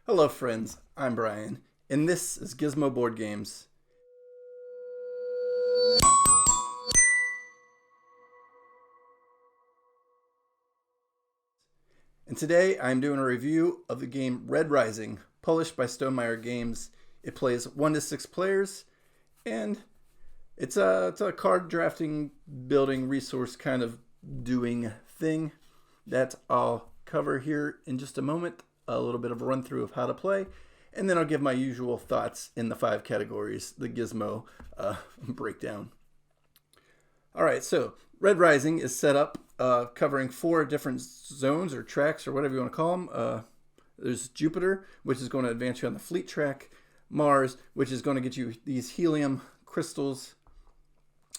Hello friends, I'm Brian, and this is Gizmo Board Games. And today I'm doing a review of the game Red Rising, published by Stonemaier Games. It plays 1 to 6 players, and it's a card drafting, building, resource kind of doing thing that I'll cover here in just a moment. A little bit of a run through of how to play, and then I'll give my usual thoughts in the 5 categories, the Gizmo breakdown. All right, so Red Rising is set up covering 4 different zones or tracks or whatever you want to call them. There's Jupiter, which is going to advance you on the fleet track. Mars, which is going to get you these helium crystals.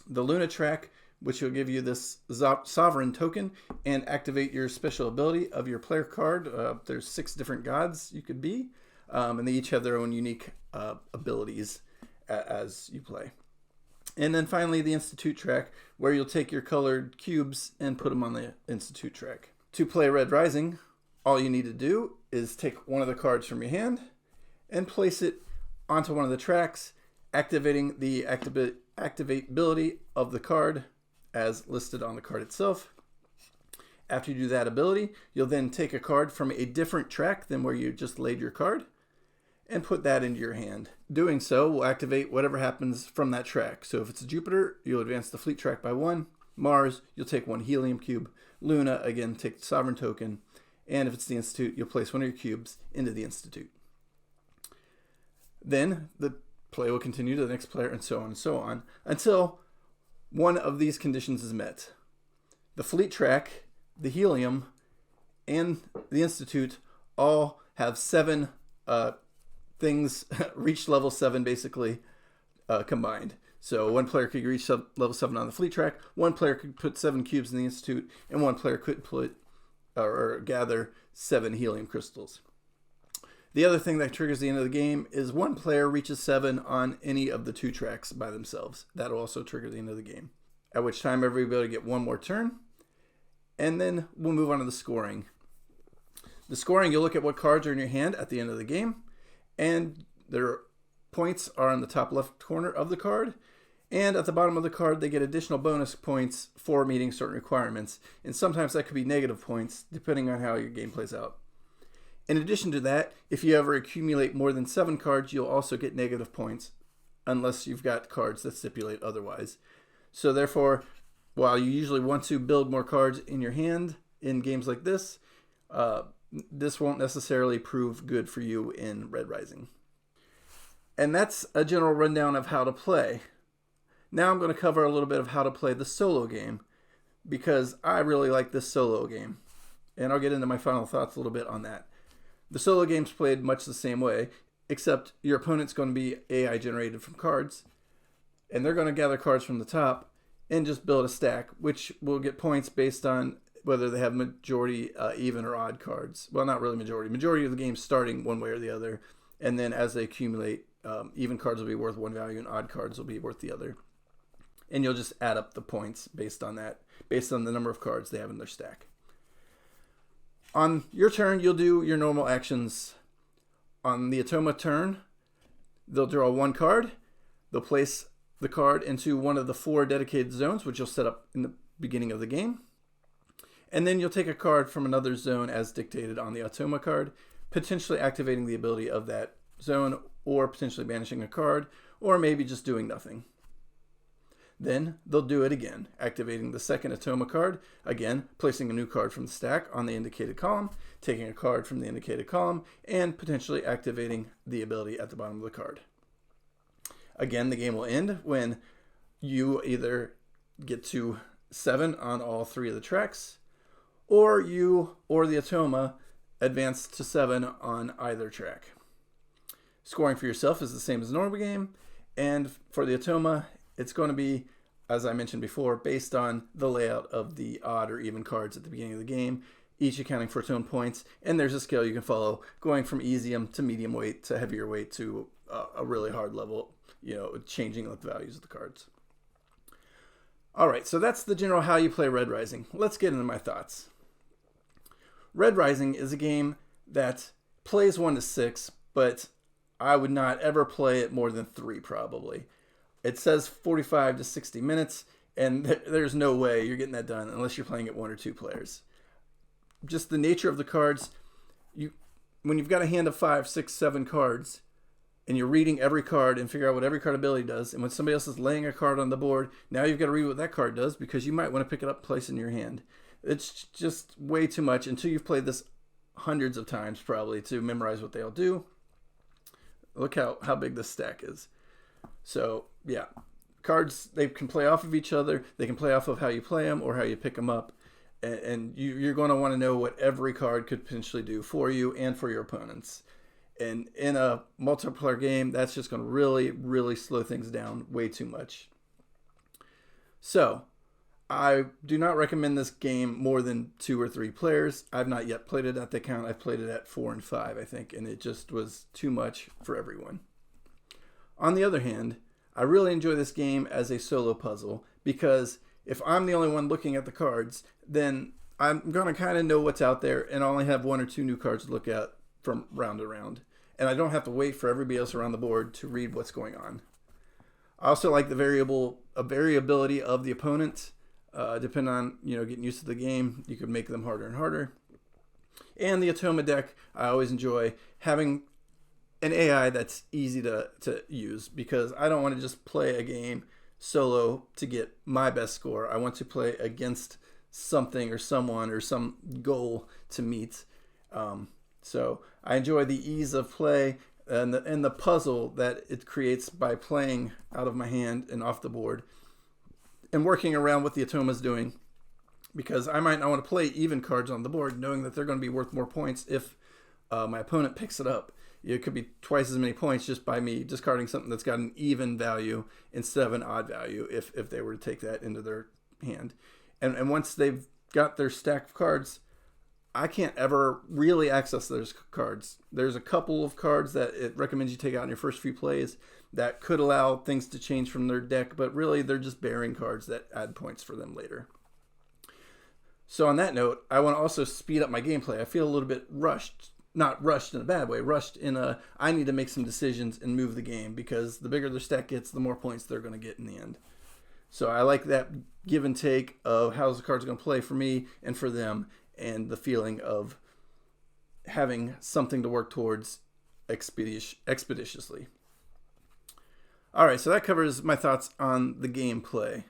The Luna track, which will give you this sovereign token and activate your special ability of your player card. There's 6 different gods you could be, and they each have their own unique abilities as you play. And then finally, the Institute track, where you'll take your colored cubes and put them on the Institute track. To play Red Rising, all you need to do is take one of the cards from your hand and place it onto one of the tracks, activating the activate ability of the card as listed on the card itself. After you do that ability, you'll then take a card from a different track than where you just laid your card and put that into your hand. Doing so will activate whatever happens from that track. So if it's a Jupiter, you'll advance the fleet track by 1. Mars, you'll take 1 helium cube. Luna, again, take the sovereign token. And if it's the Institute, you'll place one of your cubes into the Institute. Then the play will continue to the next player, and so on, until one of these conditions is met. The fleet track, the helium, and the Institute all have 7 things, reach level 7 basically, combined. So one player could reach level 7 on the fleet track, one player could put 7 cubes in the Institute, and one player could put or gather 7 helium crystals. The other thing that triggers the end of the game is one player reaches 7 on any of the 2 tracks by themselves. That will also trigger the end of the game, at which time everybody will get 1 more turn, and then we'll move on to the scoring. The scoring, you'll look at what cards are in your hand at the end of the game, and their points are on the top left corner of the card, and at the bottom of the card they get additional bonus points for meeting certain requirements, and sometimes that could be negative points depending on how your game plays out. In addition to that, if you ever accumulate more than 7 cards, you'll also get negative points, unless you've got cards that stipulate otherwise. So therefore, while you usually want to build more cards in your hand in games like this, this won't necessarily prove good for you in Red Rising. And that's a general rundown of how to play. Now I'm going to cover a little bit of how to play the solo game, because I really like this solo game. And I'll get into my final thoughts a little bit on that. The solo game's played much the same way, except your opponent's going to be AI generated from cards, and they're going to gather cards from the top and just build a stack, which will get points based on whether they have majority, even, or odd cards. Well, not really majority. Majority of the game starting one way or the other, and then as they accumulate, even cards will be worth 1 value and odd cards will be worth the other. And you'll just add up the points based on that, based on the number of cards they have in their stack. On your turn, you'll do your normal actions. On the Atoma turn, they'll draw 1 card. They'll place the card into one of the 4 dedicated zones, which you'll set up in the beginning of the game. And then you'll take a card from another zone as dictated on the Atoma card, potentially activating the ability of that zone, or potentially banishing a card, or maybe just doing nothing. Then they'll do it again, activating the second Atoma card, again placing a new card from the stack on the indicated column, taking a card from the indicated column, and potentially activating the ability at the bottom of the card. Again, the game will end when you either get to 7 on all 3 of the tracks, or you or the Atoma advance to 7 on either track. Scoring for yourself is the same as a normal game, and for the Atoma, it's going to be, as I mentioned before, based on the layout of the odd or even cards at the beginning of the game, each accounting for its own points, and there's a scale you can follow, going from easium to medium weight to heavier weight to a really hard level, changing the values of the cards. All right, so that's the general how you play Red Rising. Let's get into my thoughts. Red Rising is a game that plays 1 to 6, but I would not ever play it more than 3 probably. It says 45 to 60 minutes, and there's no way you're getting that done unless you're playing it 1 or 2 players. Just the nature of the cards, when you've got a hand of 5, 6, 7 cards, and you're reading every card and figure out what every card ability does, and when somebody else is laying a card on the board, now you've got to read what that card does because you might want to pick it up, place it in your hand. It's just way too much until you've played this hundreds of times probably to memorize what they all do. Look how big this stack is. So yeah, cards, they can play off of each other. They can play off of how you play them or how you pick them up. And you're going to want to know what every card could potentially do for you and for your opponents. And in a multiplayer game, that's just going to really, really slow things down way too much. So, I do not recommend this game more than 2 or 3 players. I've not yet played it at the count. I've played it at 4 and 5, I think, and it just was too much for everyone. On the other hand, I really enjoy this game as a solo puzzle because if I'm the only one looking at the cards, then I'm going to kind of know what's out there and only have 1 or 2 new cards to look at from round to round. And I don't have to wait for everybody else around the board to read what's going on. I also like the variability of the opponent. Depending on, getting used to the game, you could make them harder and harder. And the Atoma deck, I always enjoy having an AI that's easy to use because I don't want to just play a game solo to get my best score. I want to play against something or someone or some goal to meet. So I enjoy the ease of play and the puzzle that it creates by playing out of my hand and off the board and working around what the Atoma's doing, because I might not want to play even cards on the board knowing that they're going to be worth more points if my opponent picks it up. It could be twice as many points just by me discarding something that's got an even value instead of an odd value if they were to take that into their hand. And once they've got their stack of cards, I can't ever really access those cards. There's a couple of cards that it recommends you take out in your first few plays that could allow things to change from their deck, but really they're just bearing cards that add points for them later. So on that note, I want to also speed up my gameplay. I feel a little bit rushed, not rushed in a bad way, rushed in a, I need to make some decisions and move the game because the bigger their stack gets, the more points they're going to get in the end. So I like that give and take of how's the cards going to play for me and for them, and the feeling of having something to work towards expeditiously. All right, so that covers my thoughts on the gameplay.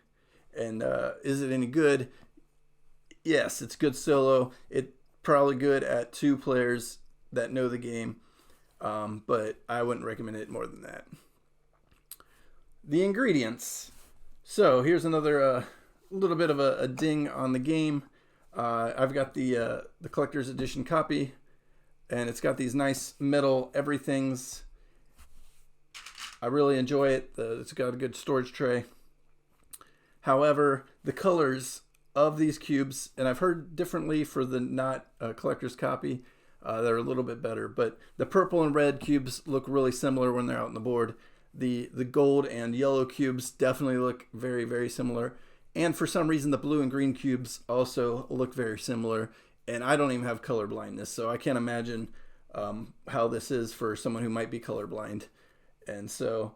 And is it any good? Yes, it's good solo. It's probably good at 2 players that know the game, but I wouldn't recommend it more than that. The ingredients. So here's another little bit of a ding on the game. I've got the collector's edition copy, and it's got these nice metal everythings. I really enjoy it. It's got a good storage tray. However, the colors of these cubes, and I've heard differently for the not collector's copy, they're a little bit better, but the purple and red cubes look really similar when they're out on the board. The gold and yellow cubes definitely look very, very similar. And for some reason, the blue and green cubes also look very similar. And I don't even have color blindness, so I can't imagine how this is for someone who might be colorblind. And so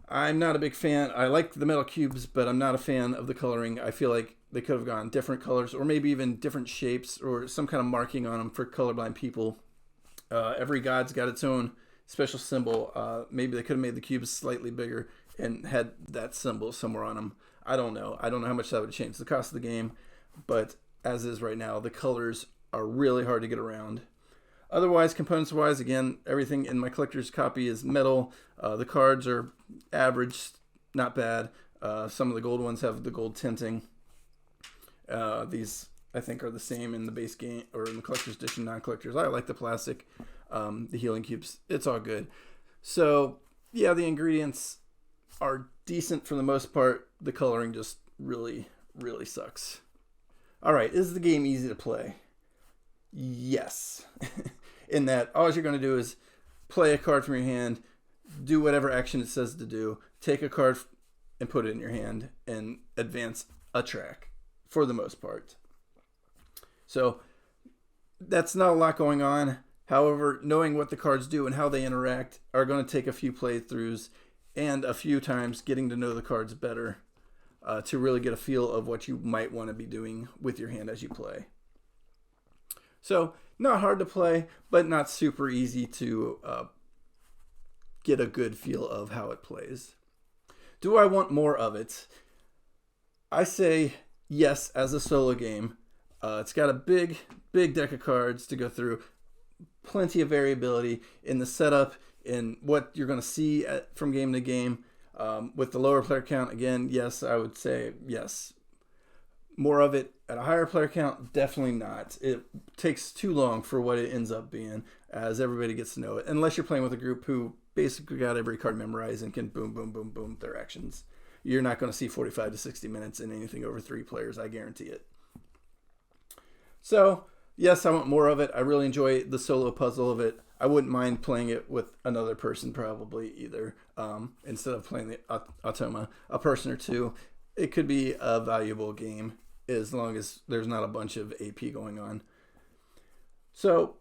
I'm not a big fan. I like the metal cubes, but I'm not a fan of the coloring. I feel like they could have gone different colors or maybe even different shapes or some kind of marking on them for colorblind people. Every god's got its own special symbol. Maybe they could have made the cubes slightly bigger and had that symbol somewhere on them. I don't know. I don't know how much that would change the cost of the game, but as is right now, the colors are really hard to get around. Otherwise, components-wise, again, everything in my collector's copy is metal. The cards are average, not bad. Some of the gold ones have the gold tinting. These, I think, are the same in the base game or in the collector's edition, non-collectors. I like the plastic, the healing cubes. It's all good. So, yeah, the ingredients are decent for the most part. The coloring just really, really sucks. All right, is the game easy to play? Yes. In that all you're going to do is play a card from your hand, do whatever action it says to do, take a card and put it in your hand, and advance a track for the most part. So that's not a lot going on. However, knowing what the cards do and how they interact are going to take a few playthroughs and a few times getting to know the cards better to really get a feel of what you might want to be doing with your hand as you play. So, not hard to play, but not super easy to get a good feel of how it plays. Do I want more of it? I say yes as a solo game. It's got a big deck of cards to go through. Plenty of variability in the setup, in what you're going to see from game to game. With the lower player count, again, yes, I would say yes. More of it at a higher player count, definitely not. It takes too long for what it ends up being as everybody gets to know it. Unless you're playing with a group who basically got every card memorized and can boom, boom, boom, boom their actions. You're not going to see 45 to 60 minutes in anything over 3 players, I guarantee it. So, yes, I want more of it. I really enjoy the solo puzzle of it. I wouldn't mind playing it with another person probably either. Instead of playing the Automa, a person or two. It could be a valuable game as long as there's not a bunch of AP going on. So,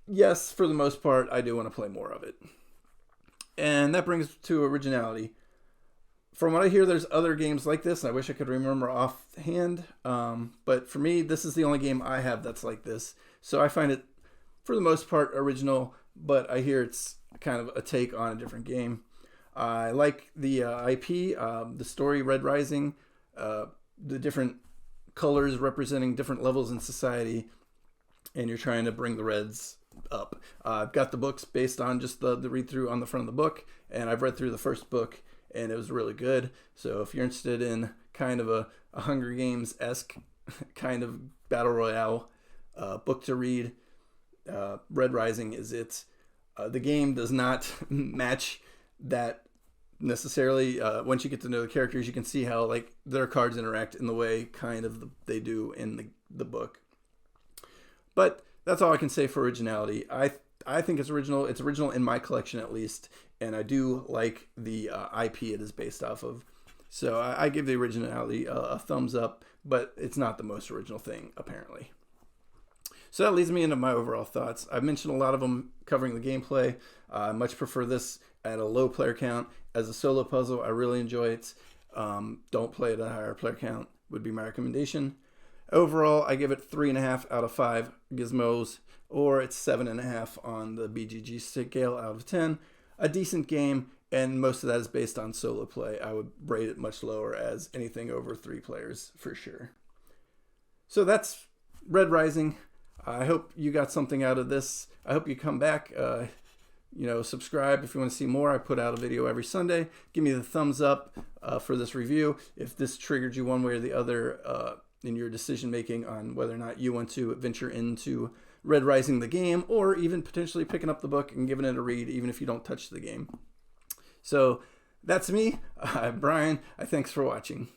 yes, for the most part, I do want to play more of it. And that brings to originality. From what I hear, there's other games like this, and I wish I could remember offhand. But for me, this is the only game I have that's like this. So I find it, for the most part, original, but I hear it's kind of a take on a different game. I like the IP, the story, Red Rising, the different colors representing different levels in society, and you're trying to bring the Reds up. I've got the books based on just the read-through on the front of the book, and I've read through the first book, and it was really good. So if you're interested in kind of a Hunger Games-esque kind of battle royale book to read, Red Rising is it. The game does not match that necessarily. Once you get to know the characters, you can see how like their cards interact in the way kind of they do in the book. But that's all I can say for originality. I think it's original. It's original in my collection at least, and I do like the IP it is based off of. So I give the originality a thumbs up, but it's not the most original thing apparently. So that leads me into my overall thoughts. I've mentioned a lot of them covering the gameplay. I much prefer this at a low player count. As a solo puzzle, I really enjoy it. Don't play it at a higher player count would be my recommendation. Overall, I give it 3.5 out of 5 gizmos, or it's 7.5 on the BGG scale out of 10. A decent game, and most of that is based on solo play. I would rate it much lower as anything over 3 players for sure. So that's Red Rising. I hope you got something out of this. I hope you come back. Subscribe if you want to see more. I put out a video every Sunday. Give me the thumbs up for this review. If this triggered you one way or the other in your decision making on whether or not you want to venture into Red Rising the game, or even potentially picking up the book and giving it a read, even if you don't touch the game. So that's me. I'm Brian. Thanks for watching.